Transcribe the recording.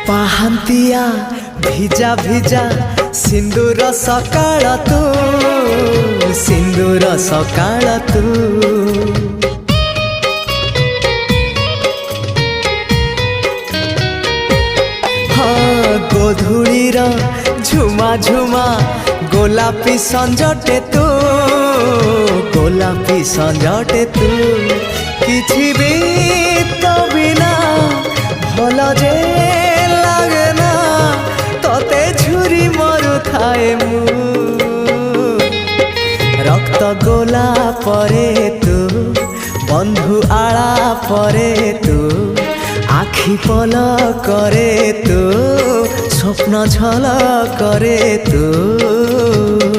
पाहांतिया भिजा भिजा सिंदूर सकाळ तू सिंदूर सकाळ तू हाँ गोधूलीर झुमा झुमा गोलापी संजटे तू गोलापी संजटे तू किछि भी तो बिना भल जे लागे ना तोते झुरी मरु थाए मु रक्त गोला परे तू बंधु आला परे तू आखि पल करे तू स्वप्न झल करे तू।